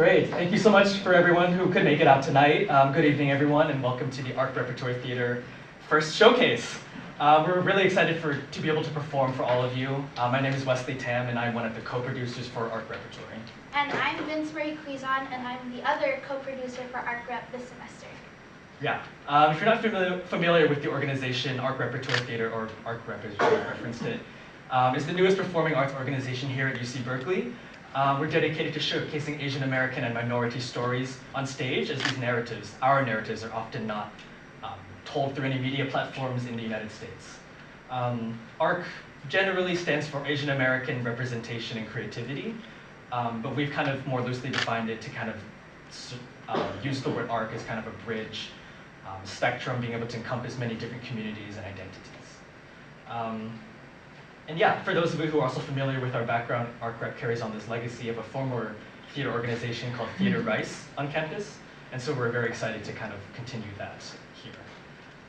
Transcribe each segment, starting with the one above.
Great. Thank you so much for everyone who could make it out tonight. Good evening, everyone, and welcome to the Art Repertory Theater first showcase. We're really excited to be able to perform for all of you. My name is Wesley Tam, and I'm one of the co-producers for Art Repertory. And I'm Vince Marie Cuizon, and I'm the other co-producer for Art Rep this semester. Yeah. If you're not familiar with the organization, Art Repertory Theater, or Art Rep as you referenced it, is the newest performing arts organization here at UC Berkeley. We're dedicated to showcasing Asian American and minority stories on stage, as these narratives, our narratives, are often not told through any media platforms in the United States. ARC generally stands for Asian American Representation and Creativity, but we've kind of more loosely defined it to kind of use the word ARC as kind of a bridge spectrum, being able to encompass many different communities and identities. And yeah, for those of you who are also familiar with our background, ARC Rep carries on this legacy of a former theater organization called Theater Rice on campus, and so we're very excited to kind of continue that here.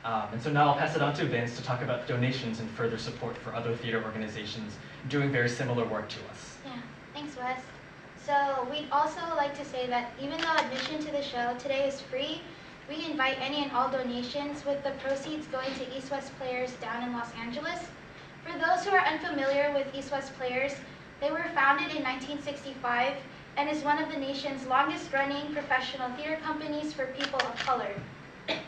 And so now I'll pass it on to Vince to talk about donations and further support for other theater organizations doing very similar work to us. Yeah, thanks Wes. So we'd also like to say that even though admission to the show today is free, we invite any and all donations, with the proceeds going to East West Players down in Los Angeles. For those who are unfamiliar with East West Players, they were founded in 1965 and is one of the nation's longest running professional theater companies for people of color.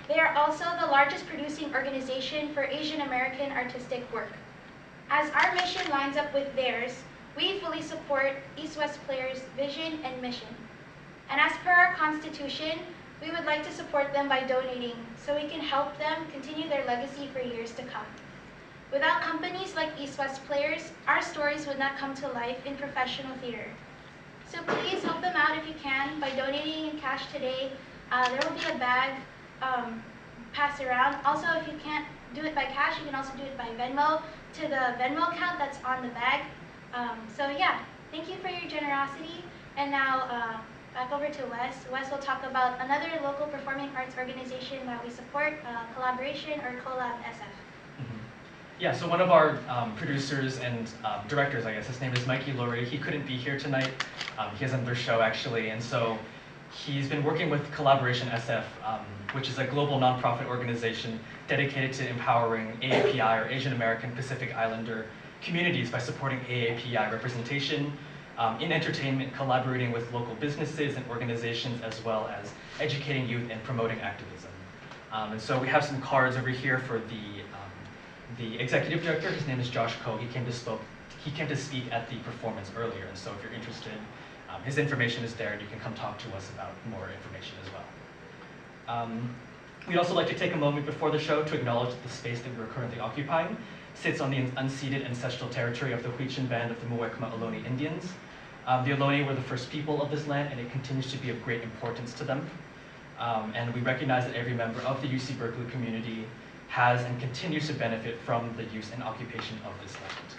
They are also the largest producing organization for Asian American artistic work. As our mission lines up with theirs, we fully support East West Players' vision and mission. And as per our Constitution, we would like to support them by donating so we can help them continue their legacy for years to come. Without companies like East West Players, our stories would not come to life in professional theater. So please help them out if you can by donating in cash today. There will be a bag passed around. Also, if you can't do it by cash, you can also do it by Venmo to the Venmo account that's on the bag. So yeah, thank you for your generosity. And now back over to Wes. Wes will talk about another local performing arts organization that we support, Collaboration, or Collab SF. Yeah, so one of our producers and directors, I guess, his name is Mikey Lurie. He couldn't be here tonight. He has another show, actually, and so he's been working with Collaboration SF, which is a global nonprofit organization dedicated to empowering AAPI, or Asian American Pacific Islander communities, by supporting AAPI representation in entertainment, collaborating with local businesses and organizations, as well as educating youth and promoting activism. And so we have some cards over here for the executive director. His name is Josh Koh. He came to speak at the performance earlier, and so if you're interested, his information is there, and you can come talk to us about more information as well. We'd also like to take a moment before the show to acknowledge that the space that we're currently occupying sits on the unceded ancestral territory of the Huichin Band of the Muwekma Ohlone Indians. The Ohlone were the first people of this land, and it continues to be of great importance to them. And we recognize that every member of the UC Berkeley community has and continues to benefit from the use and occupation of this land.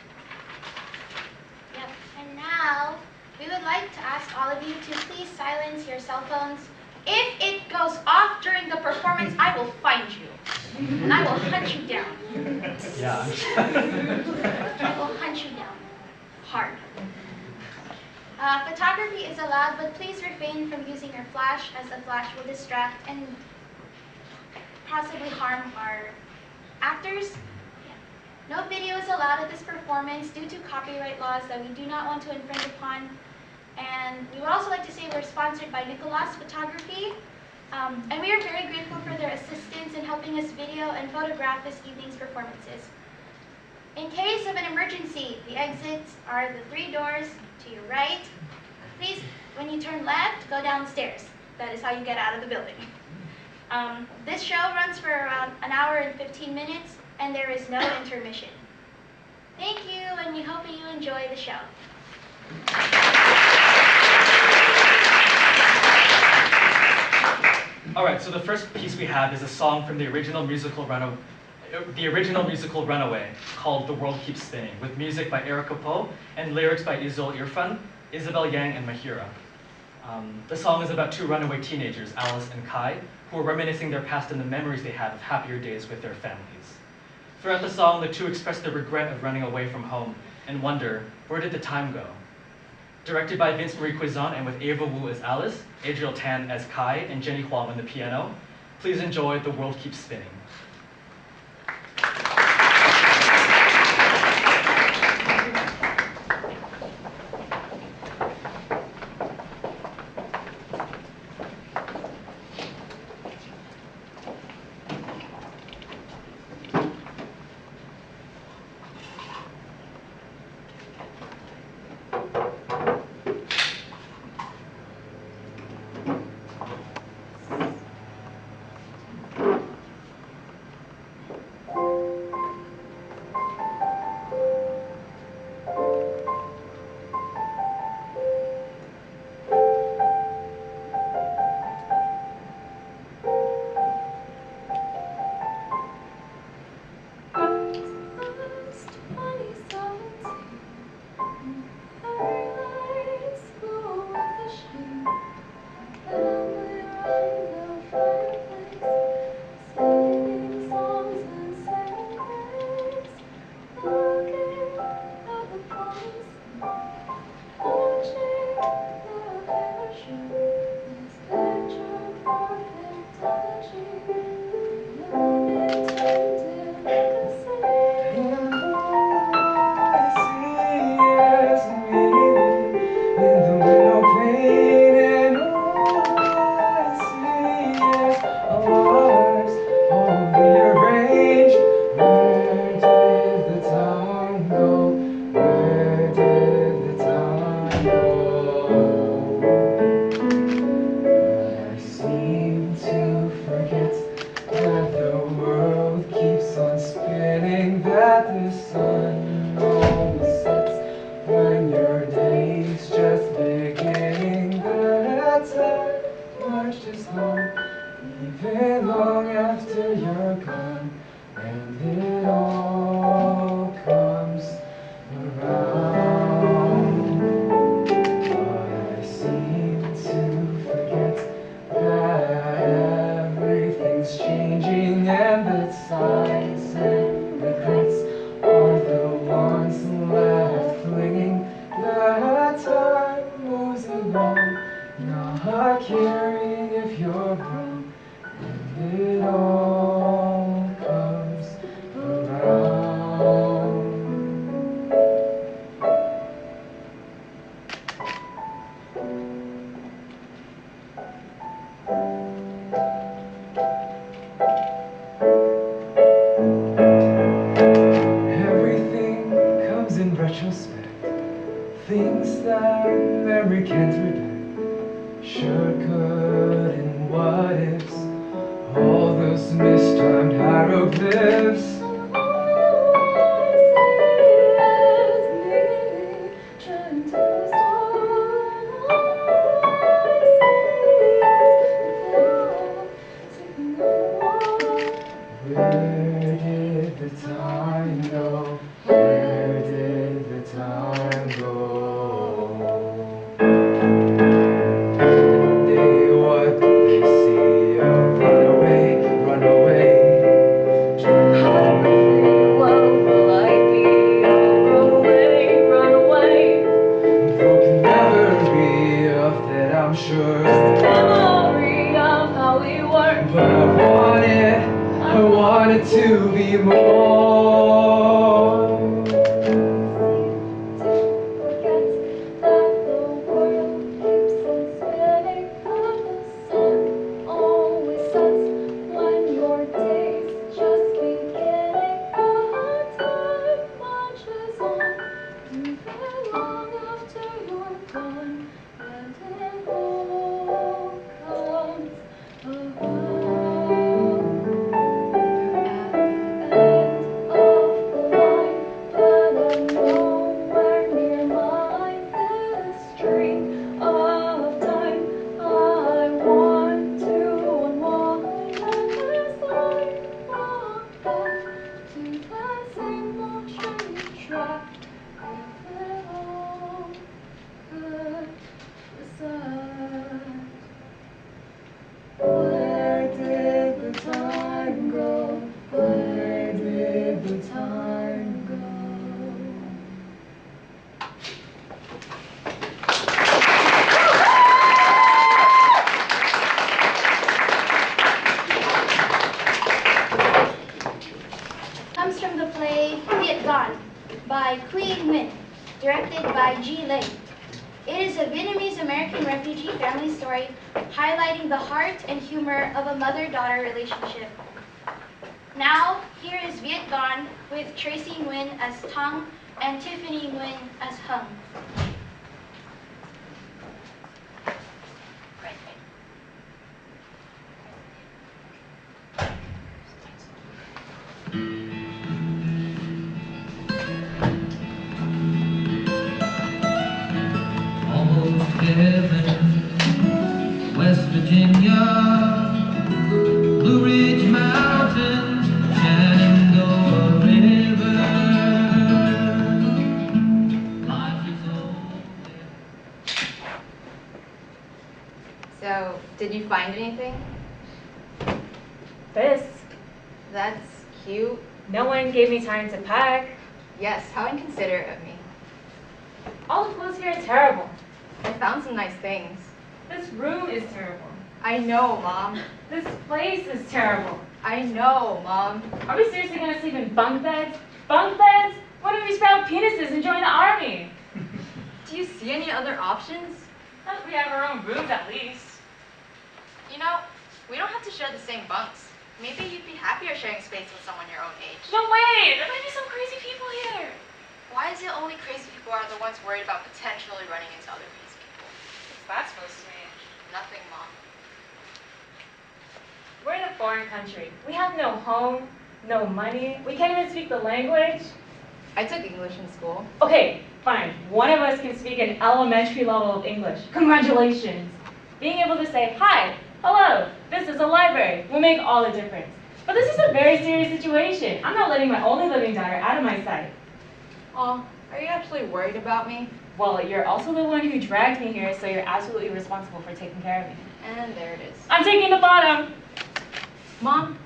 Yep, and now we would like to ask all of you to please silence your cell phones. If it goes off during the performance, I will find you. And I will hunt you down. Yeah. I will hunt you down. Hard. Photography is allowed, but please refrain from using your flash, as the flash will distract and possibly harm our actors. Yeah. No video is allowed at this performance due to copyright laws that we do not want to infringe upon. And we would also like to say we're sponsored by Nicholas Photography, and we are very grateful for their assistance in helping us video and photograph this evening's performances. In case of an emergency, the exits are the 3 doors to your right. Please, when you turn left, go downstairs. That is how you get out of the building. This show runs for around an hour and 15 minutes, and there is no intermission. Thank you, and we hope you enjoy the show. All right, so the first piece we have is a song from the original musical Runaway, called The World Keeps Spinning, with music by Erica Poe and lyrics by Izul Irfan, Isabel Yang, and Mahira. The song is about 2 runaway teenagers, Alice and Kai, who are reminiscing their past and the memories they had of happier days with their families. Throughout the song, the 2 express their regret of running away from home and wonder, where did the time go? Directed by Vince Marie Cuizon and with Ava Wu as Alice, Adriel Tan as Kai, and Jenny Huang on the piano. Please enjoy The World Keeps Spinning. Things that memory can't predict, should, could, and what ifs, all those mistimed hieroglyphs. Where did the time go? Where did the time go? What they see of run away. How will I be? Run away. Though can never be of that, I'm sure. Memory of how we were. But I wanted to be more. by G. Lê. It is a Vietnamese-American refugee family story highlighting the heart and humor of a mother-daughter relationship. Now, here is Viet Gone with Tracy Nguyen as Tung and Tiffany Nguyen as Hung. Almost heaven, West Virginia, Blue Ridge Mountains, Shenandoah River. Life is old. So, did you find anything? This. That's cute. No one gave me time to pack. Yes, how inconsiderate of me. All the clothes here are terrible. I found some nice things. This room is terrible. I know, Mom. This place is terrible. I know, Mom. Are we seriously gonna sleep in bunk beds? Bunk beds? What if we sprout penises and join the army? Do you see any other options? Not if we have our own rooms at least. You know, we don't have to share the same bunks. Maybe you'd be happier sharing space with someone your own age. No way! There might be some crazy people here. Why is it only crazy people are the ones worried about potentially running into other crazy people? What's that supposed to mean? Nothing, Mom. We're in a foreign country. We have no home, no money. We can't even speak the language. I took English in school. Okay, fine. One of us can speak an elementary level of English. Congratulations. Being able to say, hi, hello, this is a library will make all the difference. But this is a very serious situation. I'm not letting my only living daughter out of my sight. Aw, are you actually worried about me? Well, you're also the one who dragged me here, so you're absolutely responsible for taking care of me. And there it is. I'm taking the bottom. Mom,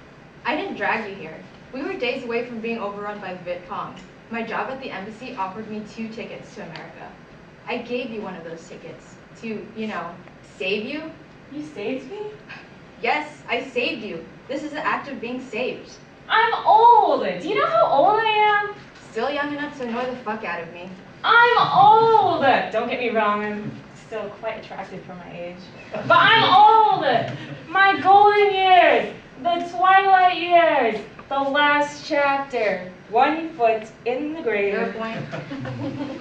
I didn't drag you here. We were days away from being overrun by the Viet Cong. My job at the embassy offered me 2 tickets to America. I gave you one of those tickets to, save you. You saved me? Yes, I saved you. This is an act of being saved. I'm old. Do you know how old I am? Still young enough to annoy the fuck out of me. I'm old. Don't get me wrong, I'm still quite attractive for my age. But I'm old. My golden years, the twilight years, the last chapter. 1 foot in the grave. Your point?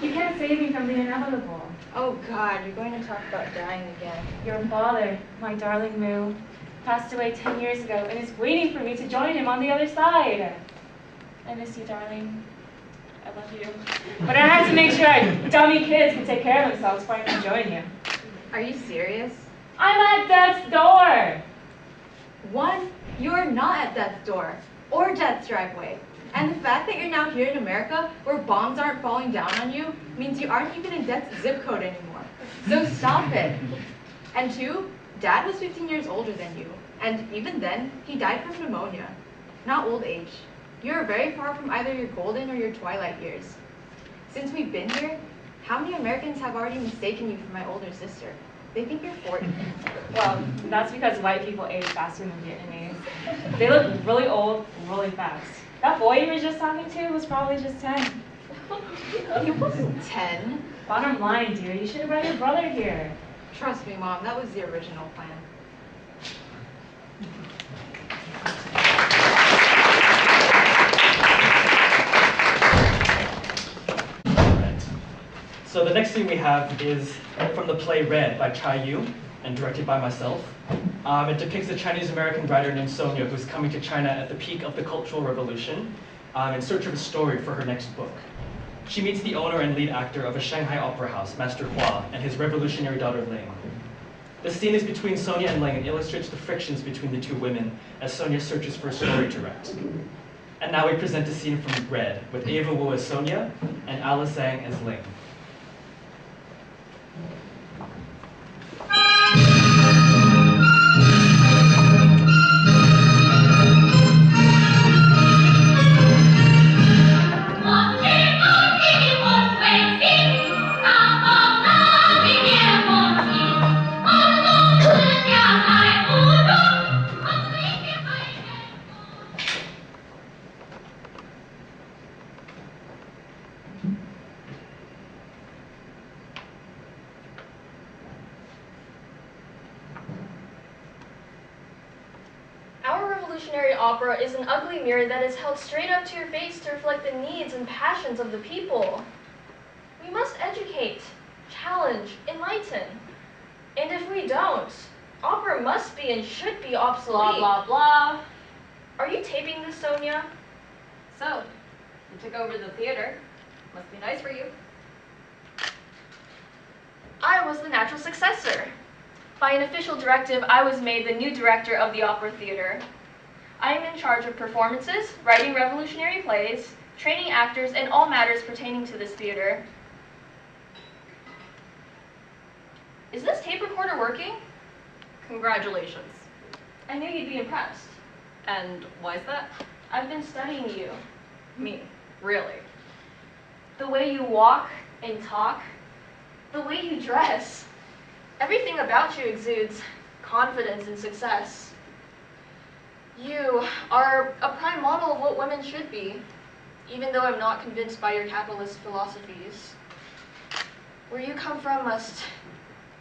You can't save me from the inevitable. Oh God, you're going to talk about dying again. Your father, my darling Moo, passed away 10 years ago and is waiting for me to join him on the other side. I miss you, darling. I love you. But I have to make sure our dummy kids can take care of themselves before I can join you. Are you serious? I'm at death's door. One, you're not at death's door or death's driveway. And the fact that you're now here in America, where bombs aren't falling down on you, means you aren't even in death's zip code anymore. So stop it. And 2, Dad was 15 years older than you. And even then, he died from pneumonia, not old age. You're very far from either your golden or your twilight years. Since we've been here, how many Americans have already mistaken you for my older sister? They think you're 40. Well, that's because white people age faster than Vietnamese. They look really old, really fast. That boy you were just talking to was probably just 10. He wasn't 10. Bottom line, dear, you should have brought your brother here. Trust me, Mom, that was the original plan. So the next scene we have is from the play Red by Chai Yu and directed by myself. It depicts a Chinese-American writer named Sonia who's coming to China at the peak of the Cultural Revolution in search of a story for her next book. She meets the owner and lead actor of a Shanghai opera house, Master Hua, and his revolutionary daughter Ling. The scene is between Sonia and Ling and illustrates the frictions between the 2 women as Sonia searches for a story to write. And now we present a scene from Red with Ava Wu as Sonia and Alice Zhang as Ling. revolutionary opera is an ugly mirror that is held straight up to your face to reflect the needs and passions of the people. We must educate, challenge, enlighten. And if we don't, opera must be and should be obsolete. Blah, blah, blah. Are you taping this, Sonia? So, you took over the theater. Must be nice for you. I was the natural successor. By an official directive, I was made the new director of the Opera Theater. I am in charge of performances, writing revolutionary plays, training actors, and all matters pertaining to this theater. Is this tape recorder working? Congratulations. I knew you'd be impressed. And why is that? I've been studying you. Me. Really? The way you walk and talk, the way you dress. Everything about you exudes confidence and success. You are a prime model of what women should be, even though I'm not convinced by your capitalist philosophies. Where you come from must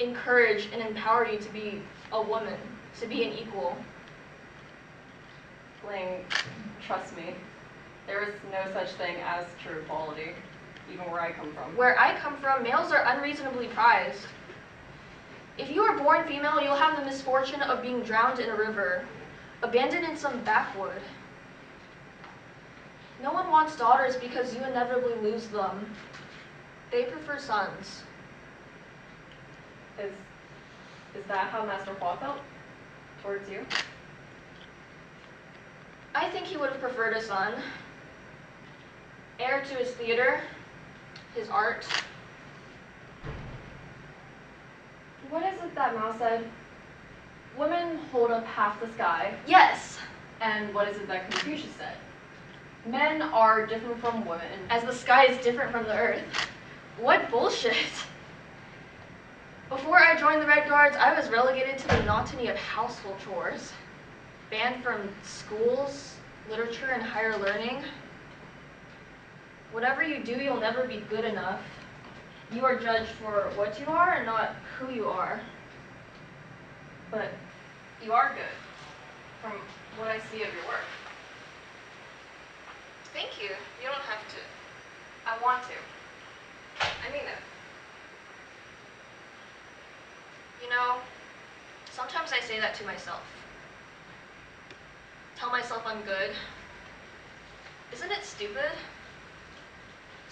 encourage and empower you to be a woman, to be an equal. Ling, trust me, there is no such thing as true equality, even where I come from. Where I come from, males are unreasonably prized. If you are born female, you'll have the misfortune of being drowned in a river, abandoned in some backwood. No one wants daughters because you inevitably lose them. They prefer sons. Is that how Master Hua felt towards you? I think he would have preferred a son. Heir to his theater, his art. What is it that Mao said? Women hold up half the sky. Yes, And what is it that Confucius said? Men are different from women. as the sky is different from the earth. What bullshit. Before I joined the Red Guards, I was relegated to the monotony of household chores. Banned from schools, literature, and higher learning. Whatever you do, you'll never be good enough. You are judged for what you are and not who you are. But you are good, from what I see of your work. Thank you. You don't have to. I want to. I mean it. You know, sometimes I say that to myself. Tell myself I'm good. Isn't it stupid?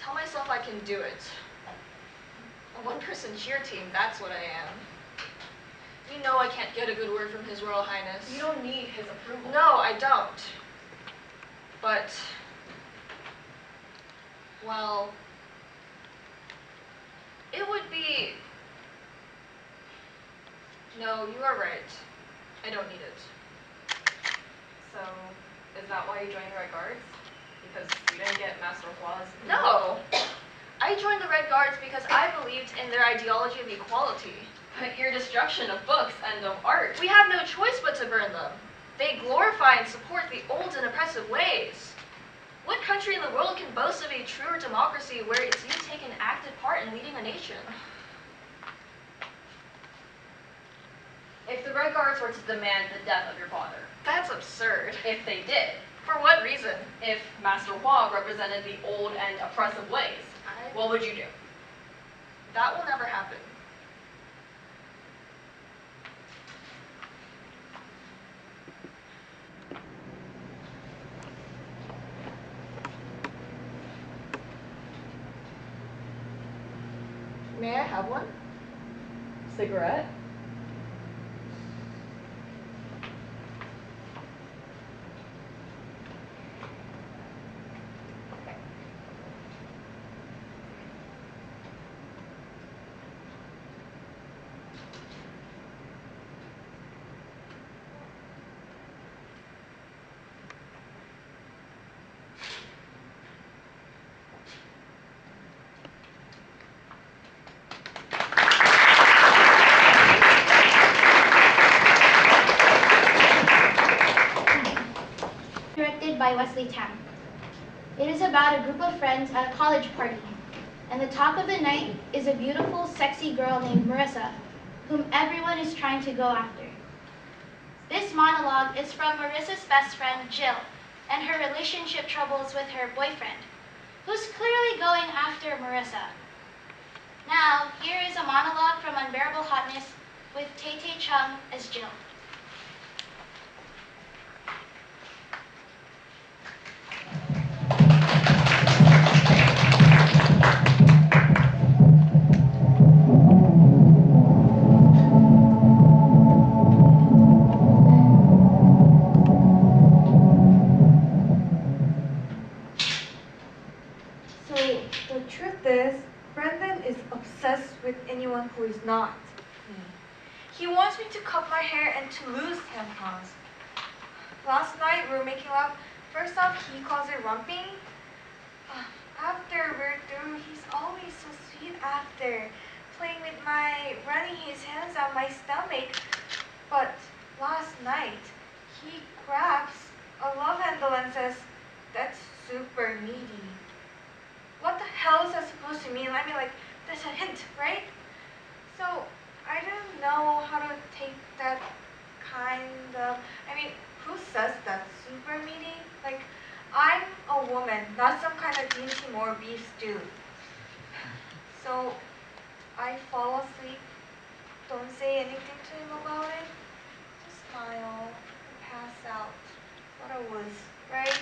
Tell myself I can do it. A one-person cheer team, that's what I am. You know I can't get a good word from His Royal Highness. You don't need his approval. No, I don't. But, well, it would be... No, you are right. I don't need it. So, is that why you joined the Red Guards? Because you didn't get Master Hua's approval? No! I joined the Red Guards because I believed in their ideology of equality. But your destruction of books and of art. We have no choice but to burn them. They glorify and support the old and oppressive ways. What country in the world can boast of a truer democracy where it's you take an active part in leading a nation? If the Red Guards were to demand the death of your father, That's absurd. if they did, For what reason? if Master Hua represented the old and oppressive ways, what would you do? That will never happen. May I have one? Cigarette? Directed by Wesley Tam. It is about a group of friends at a college party, and the talk of the night is a beautiful, sexy girl named Marissa, whom everyone is trying to go after. This monologue is from Marissa's best friend, Jill, and her relationship troubles with her boyfriend, who's clearly going after Marissa. Now, here is a monologue from Unbearable Hotness with Tay-Tay Chung as Jill. So the truth is, Brendan is obsessed with anyone who is not me. He wants me to cut my hair and to lose 10 pounds. Last night we were making love. First off, he calls it rumping. After we're through, he's always so sweet after, running his hands on my stomach. But last night, he grabs a love handle and says, "That's super needy." What the hell is that supposed to mean? I mean, like, that's a hint, right? So, I don't know how to take that kind of, who says that's super meaty? Like, I'm a woman, not some kind of Dean Timor beef stew. So, I fall asleep, don't say anything to him about it, just smile, and pass out. What a wuss, right?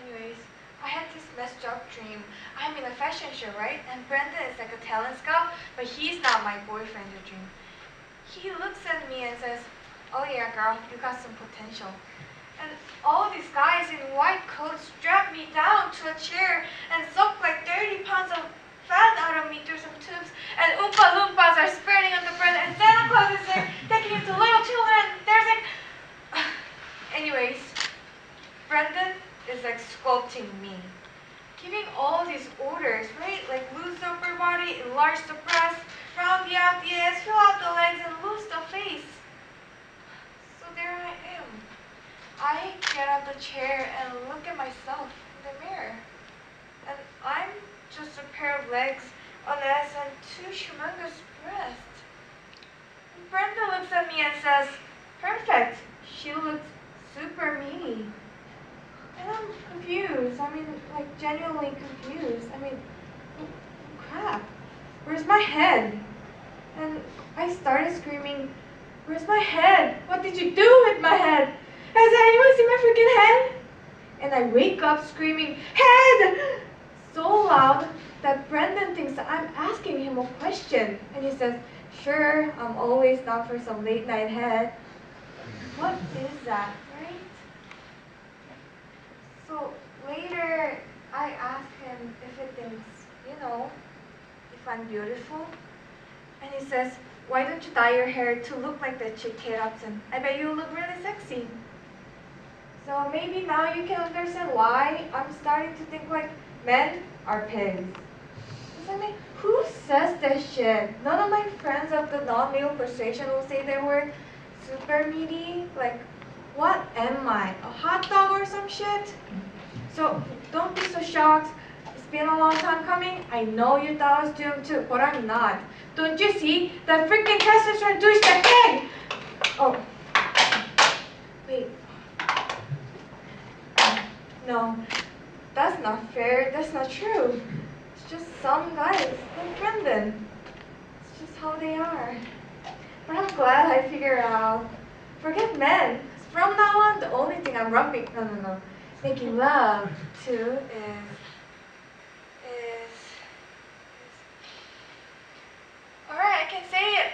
Anyways, I had this messed up dream. I'm in a fashion show, right? And Brendan is like a talent scout, but he's not my boyfriend in the dream. He looks at me and says, "Oh yeah, girl, you got some potential." And all these guys in white coats strap me down to a chair and suck like 30 pounds of fat out of me through some tubes. And Oompa Loompas are spreading on the bread, and Santa Claus is there taking it to little children. There's like... Anyways, Brendan is like sculpting me, giving all these orders, right? Like lose the upper body, enlarge the breast, round the out the ass, fill out the legs, and lose the face. So there I am. I get out the chair and look at myself in the mirror. And I'm just a pair of legs, an ass, and 2 humongous breasts. And Brenda looks at me and says, "Perfect. She looks super meaty." And I'm confused. Like genuinely confused. Crap. Where's my head? And I started screaming, "Where's my head? What did you do with my head? Has anyone seen my freaking head?" And I wake up screaming, "Head!" so loud that Brendan thinks that I'm asking him a question. And he says, "Sure, I'm always down for some late night head." What is that, right? So later, I ask him if he thinks, if I'm beautiful. And he says, "Why don't you dye your hair to look like that chick Kate Upton? I bet you look really sexy." So maybe now you can understand why I'm starting to think like men are pigs. Who says that shit? None of my friends of the non-male persuasion will say they were super meaty. Like, what am I? A hot dog or some shit? So don't be so shocked. It's been a long time coming. I know you thought I was doomed too, but I'm not. Don't you see? That freaking testosterone douchebag pig! Oh. Wait. No. That's not fair. That's not true. It's just some guys, like Brendan. It's just how they are. But I'm glad I figured out. Forget men. From now on, the only thing I'm making love to is alright, I can say it.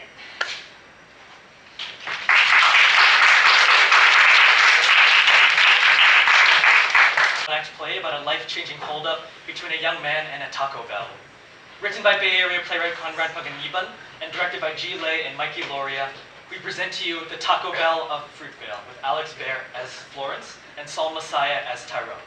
An act play about a life-changing holdup between a young man and a Taco Bell. Written by Bay Area playwright Conrad Paganiban and directed by G. Lei and Mikey Loria, we present to you The Taco Bell of Fruitvale with Alex Baer as Florence and Saul Messiah as Tyrone.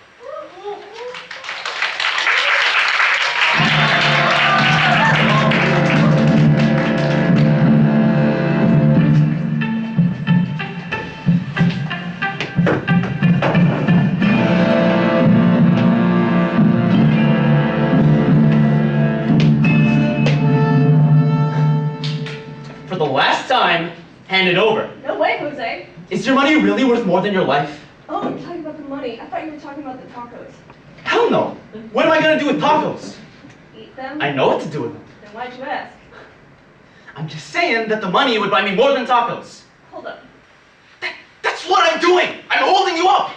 For the last time, Hand it over. No way, Jose. Is your money really worth more than your life? Oh, you're talking about the money. I thought you were talking about the tacos. Hell no. What am I gonna do with tacos? Eat them? I know what to do with them. Then why'd you ask? I'm just saying that the money would buy me more than tacos. Hold up. That's what I'm doing! I'm holding you up!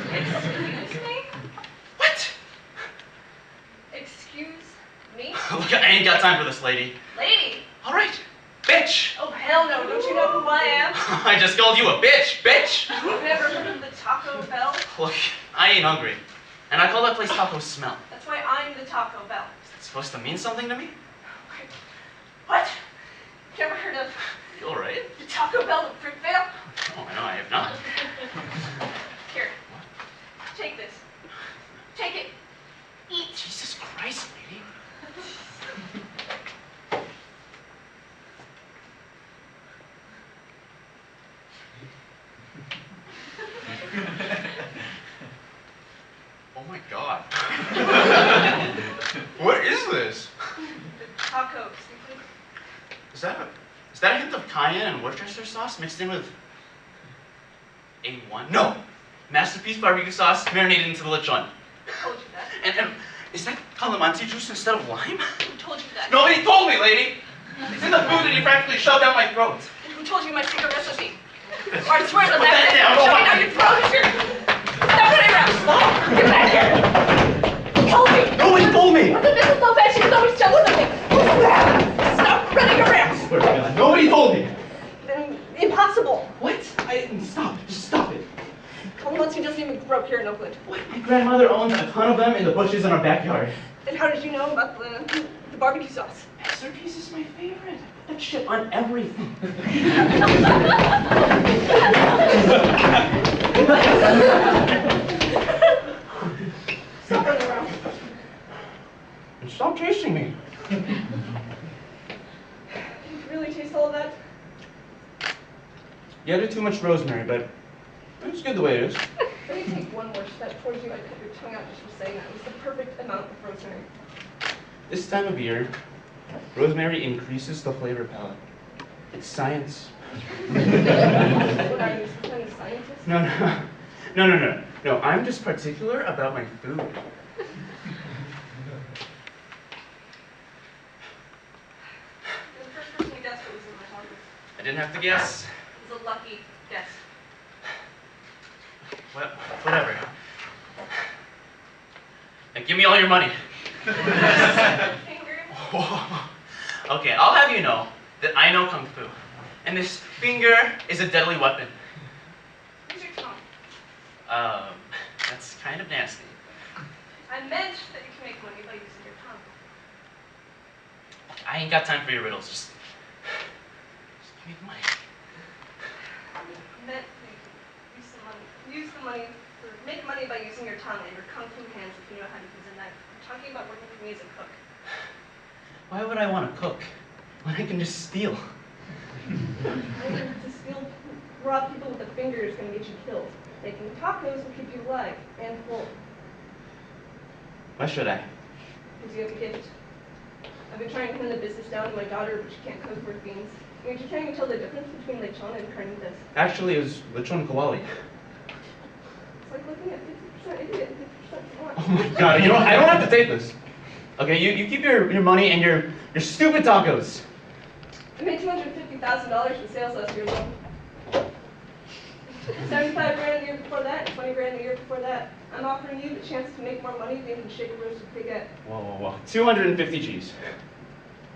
Excuse me? What? Excuse me? Look, I ain't got time for this, lady. Lady! All right, bitch. Oh, hell no. Don't you know who I am? I just called you a bitch, bitch. You've never heard of the Taco Bell? Look, I ain't hungry. And I call that place Taco Smell. That's why I'm the Taco Bell. Is it supposed to mean something to me? What? You ever heard of You all right? the Taco Bell of Fruitvale? Oh, no, I have not. Here. Take this. Take it. Eat. Jesus Christ, lady. Oh my God. What is this? Taco. Is that a hint of cayenne and Worcestershire sauce mixed in with A1? No! Masterpiece barbecue sauce marinated into the lechon. Who told you that? And is that calamansi juice instead of lime? Who told you that? Nobody told me, lady! It's in the food that you practically shoved down my throat. And who told you my secret recipe? Or I swear to Put that down, shove oh it my- down your throat. Stop running around. Stop. Get back here. Who told me? Nobody told me! The business so bad she was always jealous of me. Stop running around. Swear to God, nobody told me! Then impossible. What? Stop. Just stop it. Calamansi doesn't even grow up here in Oakland. What? My grandmother owns a ton of them in the bushes in our backyard. And how did you know about the barbecue sauce? Masterpiece is my favorite. I put that shit on everything. Stop running around. And stop chasing me. You really taste all of that? You added too much rosemary, but it's good the way it is. Let me take one more step towards you. I'd cut your tongue out just for saying that. It was the perfect amount of rosemary. This time of year, rosemary increases the flavor palette. It's science. What are you, some kind of scientist? No, I'm just particular about my food. The first person who guessed what was in my tacos. I didn't have to guess. It was a lucky guess. Whatever. Now give me all your money. Finger. Okay, I'll have you know that I know Kung Fu. And this finger is a deadly weapon. Use your tongue. That's kind of nasty. I meant that you can make money by using your tongue. I ain't got time for your riddles. Just give me the money. I meant that you use the money, make money by using your tongue and your kung fu hands if you know how to use a knife. I'm talking about working for me as a cook. Why would I want to cook when I can just steal? To steal raw people with a finger is going to get you killed. Making tacos will keep you alive and full. Why should I? Because you have a gift. I've been trying to pin the business down to my daughter, but she can't cook worth beans. I mean, she can't even tell the difference between lechon and carnitas. Actually, it was lechon kawali. It's like looking at 50% idiot and 50% smart. Oh my God! You know what? I don't have to take this. Okay, you keep your money and your stupid tacos. I made $250,000 in sales last year, though. 75 grand the year before that, and 20 grand the year before that. I'm offering you the chance to make more money than you can shake a roasted pigette. Whoa. 250 G's.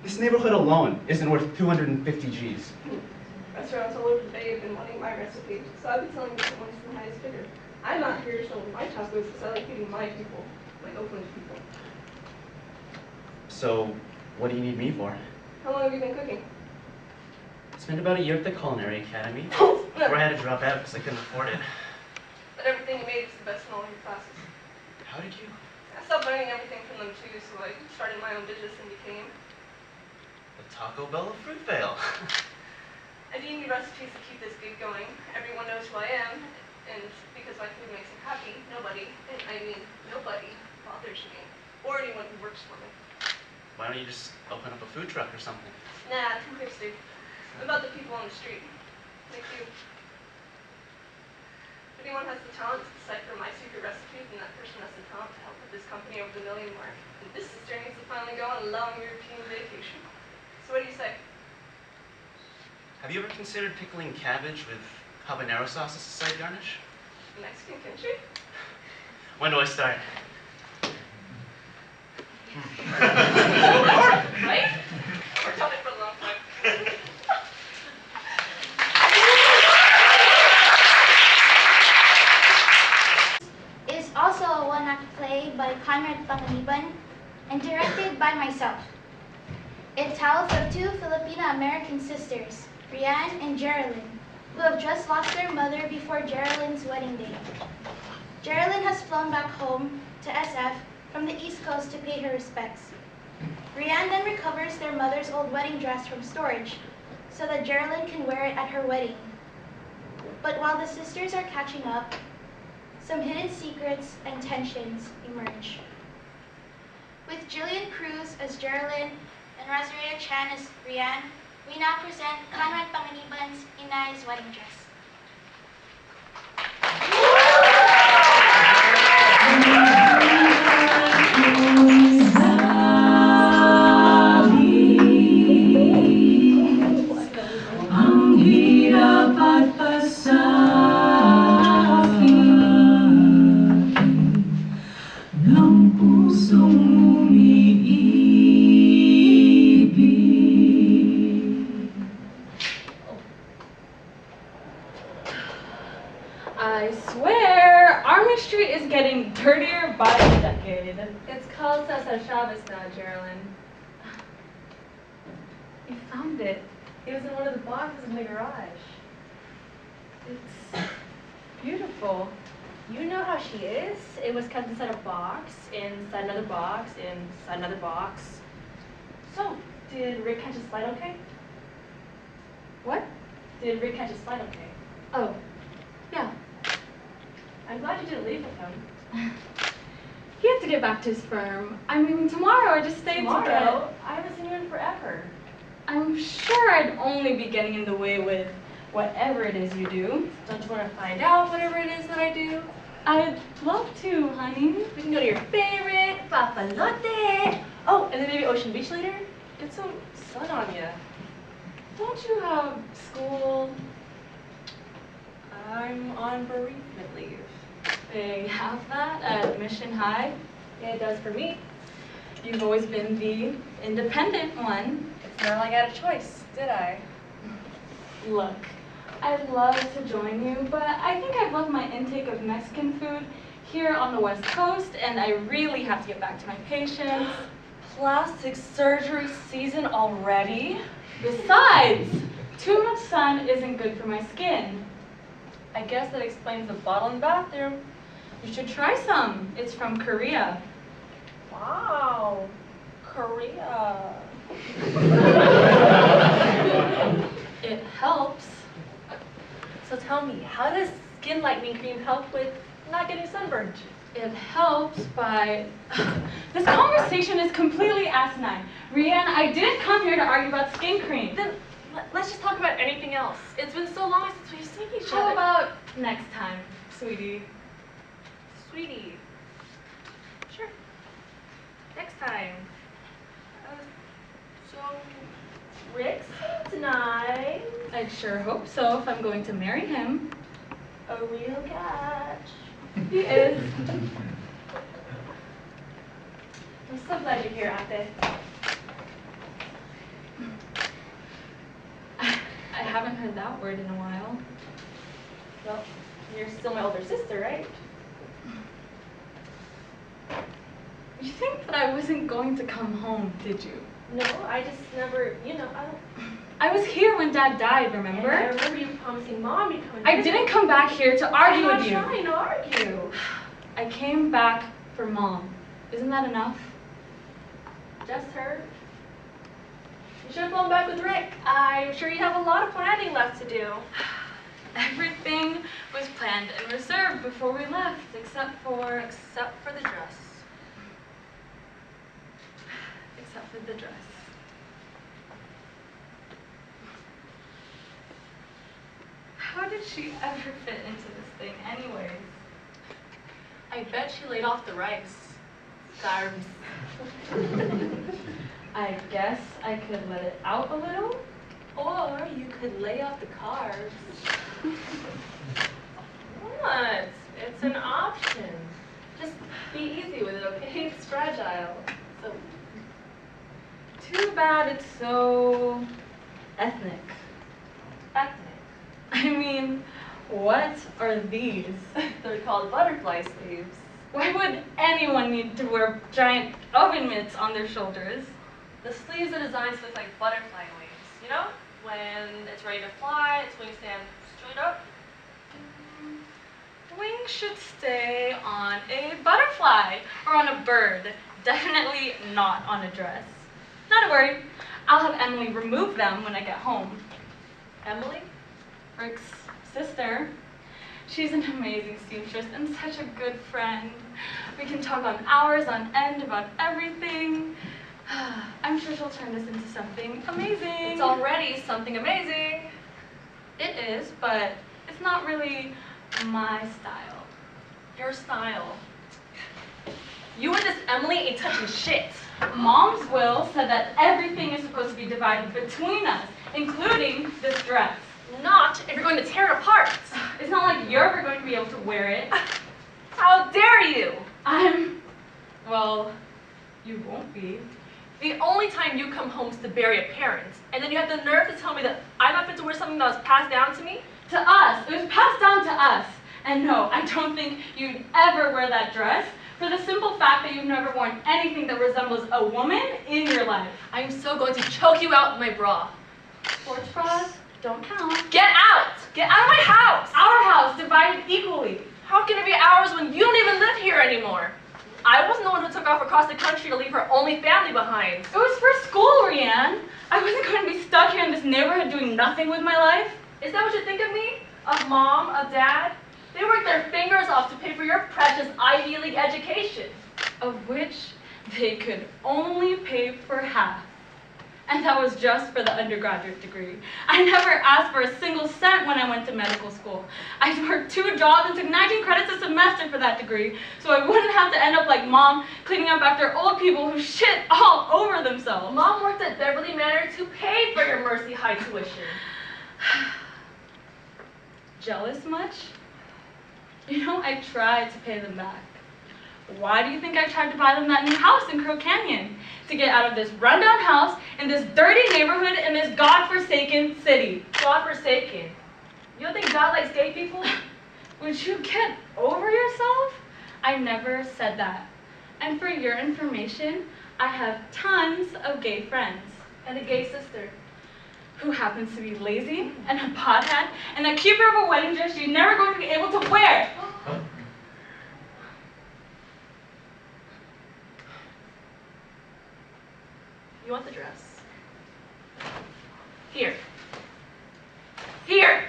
This neighborhood alone isn't worth 250 G's. Restaurants all over the Bay have been wanting my recipe, so I've been telling different ones for the highest figure. I'm not here selling my tacos because I like feeding my people, my Oakland people. So, what do you need me for? How long have you been cooking? Spent about a year at the Culinary Academy before I had to drop out because I couldn't afford it. But everything you made is the best in all your classes. How did you? I stopped learning everything from them too, so I started my own business and became. The Taco Bell of Fruitvale. I didn't need recipes to keep this gig going. Everyone knows who I am, and because my food makes them happy, nobody, and I mean nobody, bothers me, or anyone who works for me. Why don't you just open up a food truck or something? Nah, too hipster. I'm about the people on the street. Thank you. If anyone has the talent to decipher my secret recipe, then that person has the talent to help put this company over the million mark. And this sister needs to finally go on a long European vacation. So what do you say? Have you ever considered pickling cabbage with habanero sauce as a side garnish? Mexican country? When do I start? Right? I worked on it for a long time. Is also a one-act play by Conrad Pangaliban and directed by myself. It tells of two Filipino-American sisters, Rianne and Geraldine, who have just lost their mother before Geraldine's wedding day. Geraldine has flown back home to SF from the East Coast to pay her respects. Rianne then recovers their mother's old wedding dress from storage so that Geraldine can wear it at her wedding. But while the sisters are catching up, some hidden secrets and tensions emerge. With Jillian Cruz as Geraldine and Rosaria Chan as Rianne, we now present Conrad Panganiban's Inay's Wedding Dress. Ang hirap at pasakit ng pusong umiibig. I swear, Army Street is getting dirtier by the decade. It's called Cesar Chavez now, Geraldine. You found it. It was in one of the boxes in the garage. It's beautiful. You know how she is. It was kept inside a box, inside another box, inside another box. So, did Rick catch his flight okay? What? Did Rick catch his flight okay? Oh, yeah. I'm glad you didn't leave with him. He had to get back to his firm. I mean, tomorrow I just stayed Tomorrow? I haven't seen you in forever. I'm sure I'd only be getting in the way with whatever it is you do. Don't you want to find out whatever it is that I do? I'd love to, honey. We can go to your favorite, Papalote. Oh, and then maybe Ocean Beach later? Get some sun on you. Don't you have school? I'm on bereavement leave. They have that at Mission High. It does for me. You've always been the independent one. It's not like I had a choice, did I? Look, I'd love to join you, but I think I've left my intake of Mexican food here on the West Coast, and I really have to get back to my patients. Plastic surgery season already? Besides, too much sun isn't good for my skin. I guess that explains the bottle in the bathroom. You should try some. It's from Korea. Wow, Korea. It helps. So tell me, how does skin lightening cream help with not getting sunburned? It helps by... This conversation is completely asinine. Rianne, I didn't come here to argue about skin cream. Then let's just talk about anything else. It's been so long since we've seen each other. How about next time, sweetie? Sweetie. Sure. Next time. So, Rick seems nice. I'd sure hope so if I'm going to marry him. A real catch. He is. I'm so glad you're here, Ate. I haven't heard that word in a while. Well, you're still my older sister, right? You think that I wasn't going to come home, did you? No, I just never, I don't... I was here when Dad died, remember? And I remember you promising Mom you'd come and I visit. didn't come back here to argue I'm with not you. trying to argue. I came back for Mom. Isn't that enough? Just her. You should have flown back with Rick. I'm sure you have a lot of planning left to do. Everything was planned and reserved before we left, except for the dress. Except for the dress. How did she ever fit into this thing anyways? I bet she laid off the rice. Carbs. I guess I could let it out a little, or you could lay off the carbs. What? It's an option. Just be easy with it, okay? It's fragile. So, Too bad it's so ethnic. ethnic. I mean, what are these? They're called butterfly sleeves. Why would anyone need to wear giant oven mitts on their shoulders? The sleeves are designed to look like butterfly wings. You know? When it's ready to fly, its wings stand straight up. Wings should stay on a butterfly or on a bird. Definitely not on a dress. Not to worry, I'll have Emily remove them when I get home. Emily? Rick's sister. She's an amazing seamstress and such a good friend. We can talk on hours on end about everything. I'm sure she'll turn this into something amazing. It's already something amazing. It is, but it's not really my style. Your style. You and this Emily ain't touching shit. Mom's will said that everything is supposed to be divided between us, including this dress. Not if you're going to tear it apart. It's not like you're ever going to be able to wear it. How dare you? Well, you won't be. The only time you come home is to bury a parent, and then you have the nerve to tell me that I'm not fit to wear something that was passed down to me? To us. It was passed down to us. And no, I don't think you'd ever wear that dress for the simple fact that you've never worn anything that resembles a woman in your life. I'm so going to choke you out with my bra. Sports bras don't count. Get out! Get out of my house! Our house divided equally. How can it be ours when you don't even live here anymore? I wasn't the one who took off across the country to leave her only family behind. It was for school, Rianne. I wasn't going to be stuck here in this neighborhood doing nothing with my life. Is that what you think of me? Of mom, of dad? They worked their fingers off to pay for your precious Ivy League education. Of which they could only pay for half. And that was just for the undergraduate degree. I never asked for a single cent when I went to medical school. I worked 2 jobs and took 19 credits a semester for that degree, so I wouldn't have to end up like Mom, cleaning up after old people who shit all over themselves. Mom worked at Beverly Manor to pay for your Mercy High tuition. Jealous much? You know, I tried to pay them back. Why do you think I tried to buy them that new house in Crow Canyon? To get out of this rundown house in this dirty neighborhood in this godforsaken city. Godforsaken? You don't think God likes gay people? Would you get over yourself? I never said that. And for your information, I have tons of gay friends. And a gay sister. Who happens to be lazy and a pothead and a keeper of a wedding dress you're never going to be able to wear. You want the dress? Here. Here!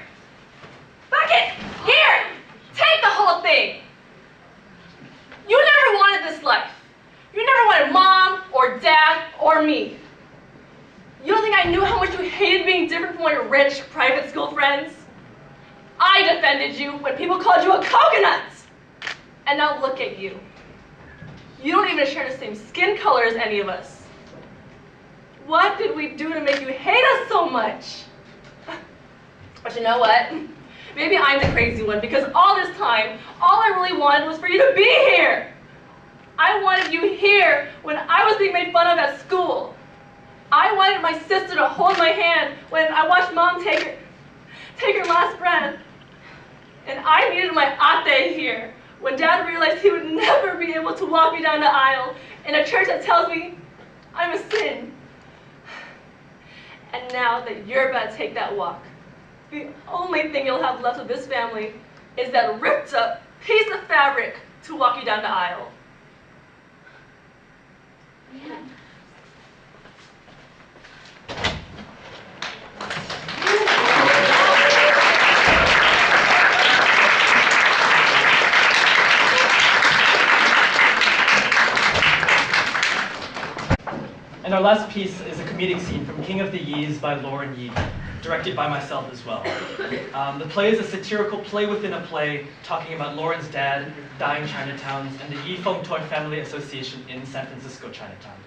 Fuck it! Here! Take the whole thing! You never wanted this life. You never wanted mom, or dad, or me. You don't think I knew how much you hated being different from all your rich private school friends? I defended you when people called you a coconut! And now look at you. You don't even share the same skin color as any of us. What did we do to make you hate us so much? But you know what? Maybe I'm the crazy one, because all this time, all I really wanted was for you to be here. I wanted you here when I was being made fun of at school. I wanted my sister to hold my hand when I watched mom take her last breath. And I needed my ate here when dad realized he would never be able to walk me down the aisle in a church that tells me I'm a sin. And now that you're about to take that walk, the only thing you'll have left of this family is that ripped up piece of fabric to walk you down the aisle. Yeah. And our last piece is a comedic scene from King of the Yees by Lauren Yee. directed by myself as well. The play is a satirical play within a play talking about Lauren's dad, dying Chinatowns, and the Yi Feng Toy Family Association in San Francisco Chinatown.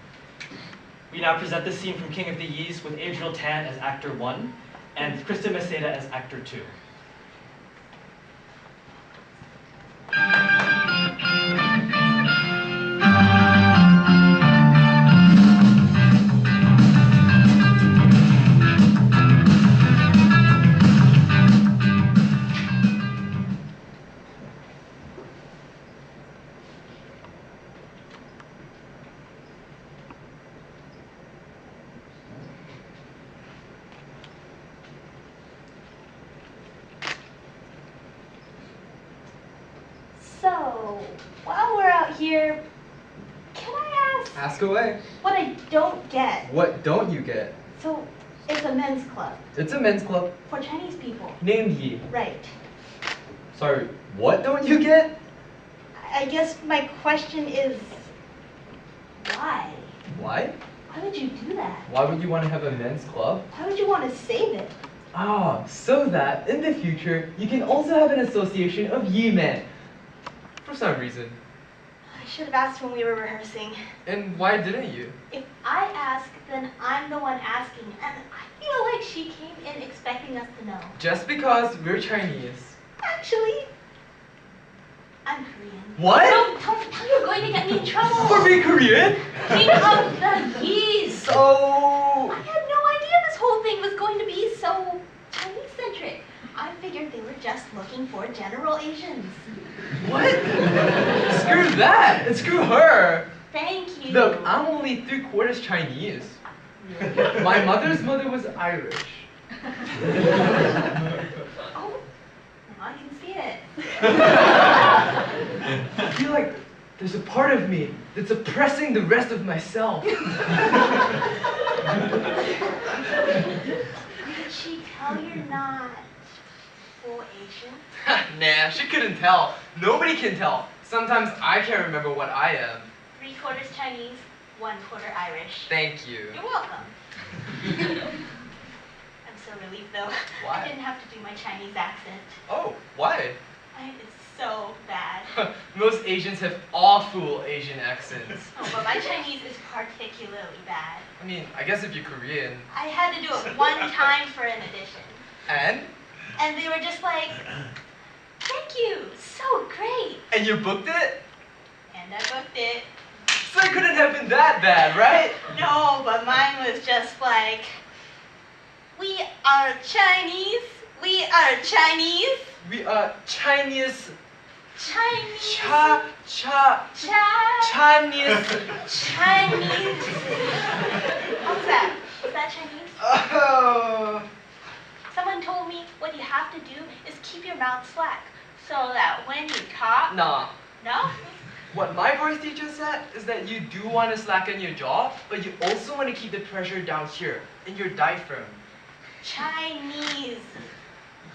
We now present the scene from King of the Yis with Adriel Tan as actor 1 and Krista Meseda as actor 2. So, while we're out here, can I ask Ask away. what I don't get? What don't you get? So, it's a men's club It's a men's club for Chinese people. named Yi. Right. Sorry, what don't you get? I guess my question is, why? Why? Why would you do that? Why would you want to have a men's club? Why would you want to save it? Ah, so that in the future you can also have an association of Yi men. For some reason. I should have asked when we were rehearsing. And why didn't you? If I ask, then I'm the one asking, and I feel like she came in expecting us to know. Just because we're Chinese. Actually, I'm Korean. What? Don't, you're going to get me in trouble. For being Korean? King of the Yis. So... I had no idea this whole thing was going to be so Chinese-centric. I figured they were just looking for general Asians. What? Screw that! And screw her! Thank you. Look, I'm only 3/4 Chinese. My mother's mother was Irish. Oh, I can see it. I feel like there's a part of me that's oppressing the rest of myself. Did she tell you're not full Asian? Nah, she couldn't tell. Nobody can tell. Sometimes I can't remember what I am. 3/4 Chinese, 1/4 Irish. Thank you. You're welcome. I'm so relieved though. Why? I didn't have to do my Chinese accent. Oh, why? Mine is so bad. Most Asians have awful Asian accents. Oh, but my Chinese is particularly bad. I mean, I guess if you're Korean. I had to do it one time for an audition. And? And they were just like, thank you, so great. And you booked it? And I booked it. So it couldn't have been that bad, right? No, but mine was just like, we are Chinese, we are Chinese. We are Chinese. Chinese. Chinese. Chinese. What's that? Is that Chinese? Oh. Someone told me what you have to do is keep your mouth slack so that when you talk. Nah. No? What my voice teacher said is that you do want to slacken your jaw, but you also want to keep the pressure down here, in your diaphragm. Chinese.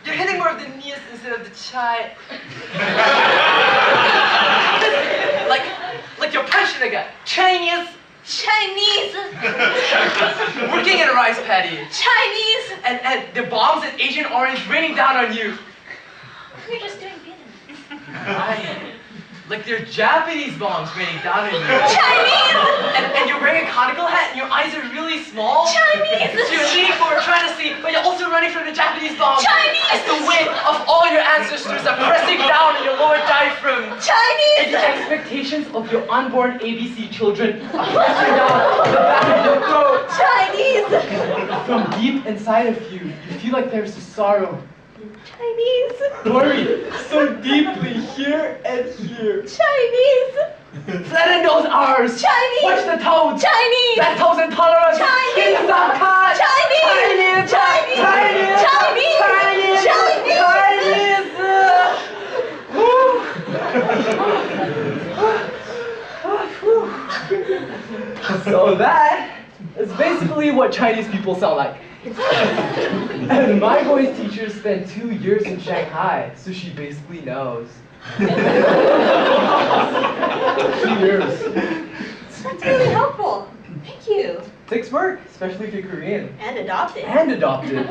You're hitting more of the knees instead of the chai. like you're punching the guy. Chinese. Chinese. Working in a rice paddy. Chinese. And the bombs and Agent Orange raining down on you. You're just doing Vietnamese. Right. Like they're Japanese bombs raining down on you. Chinese! And you're wearing a conical hat and your eyes are really small. Chinese! So you're leaning forward trying to see, but you're also running from the Japanese bombs. Chinese! As the weight of all your ancestors are pressing down on your lower diaphragm. Chinese! And the expectations of your unborn ABC children are pressing down on the back of your throat. Chinese! From deep inside of you, you feel like there's a sorrow. Chinese! Buried so deeply here and here. Chinese! Flatten those R's. Chinese! Watch the toads. Chinese! Lactose intolerance. Chinese! Kings of cod. Chinese! Chinese! Chinese! Chinese! Chinese! Chinese! So that is basically what Chinese people sound like. And my voice teacher spent 2 years in Shanghai, so she basically knows. 2 years. That's really helpful. Thank you. Sticks work, especially if you're Korean. And adopted. And adopted.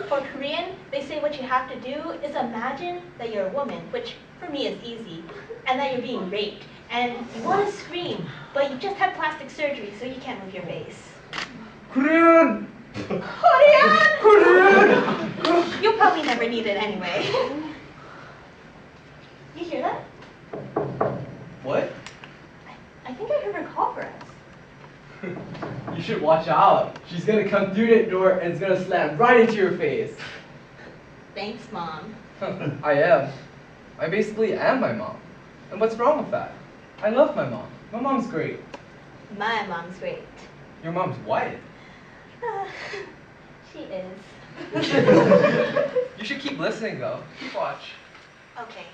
For Korean, they say what you have to do is imagine that you're a woman, which for me is easy, and that you're being raped. And you want to scream, but you just had plastic surgery, so you can't move your face. Korean! Korean! Korean! You'll probably never need it anyway. You hear that? What? I think I heard her call for us. You should watch out. She's gonna come through that door and it's gonna slam right into your face. Thanks, Mom. I am. I basically am my mom. And what's wrong with that? I love my mom. My mom's great. My mom's great. Your mom's white. She is. You should keep listening though. Keep watch. Okay.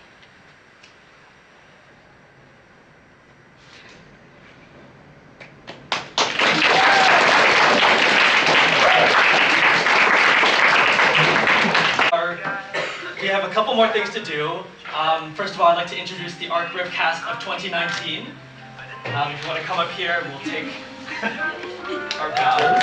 We have a couple more things to do. First of all, I'd like to introduce the ARC Rip cast of 2019. If you want to come up here, we'll take our bows.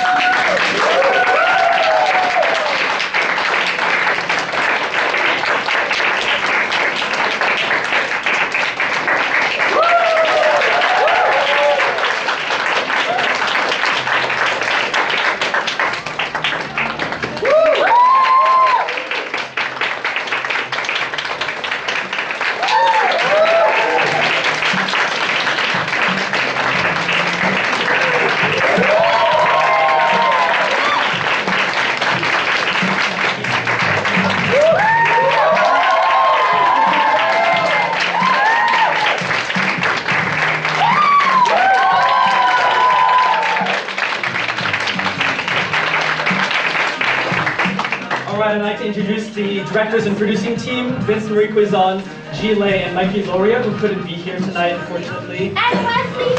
I'd like to introduce the directors and producing team, Vince Marie Cuizon, G. Lei, and Mikey Loria, who couldn't be here tonight, unfortunately. And Wesley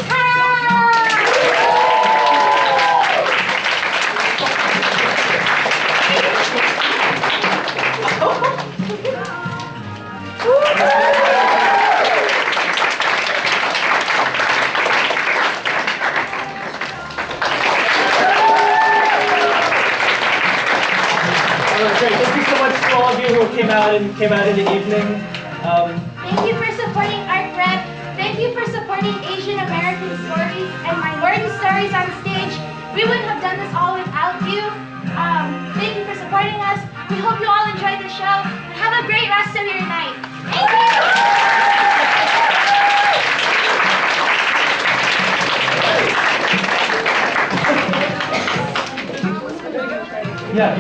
Great. Thank you so much to all of you who came out in the evening. Thank you for supporting Art Rep. Thank you for supporting Asian American stories and minority stories on stage. We wouldn't have done this all without you. Thank you for supporting us. We hope you all enjoyed the show and have a great rest of your night. Thank you. Yeah.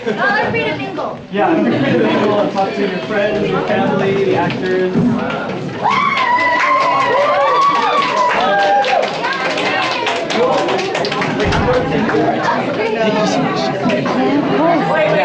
Y'all are free to mingle. Yeah, feel free to mingle and talk to your friends, your family, the actors. Wait,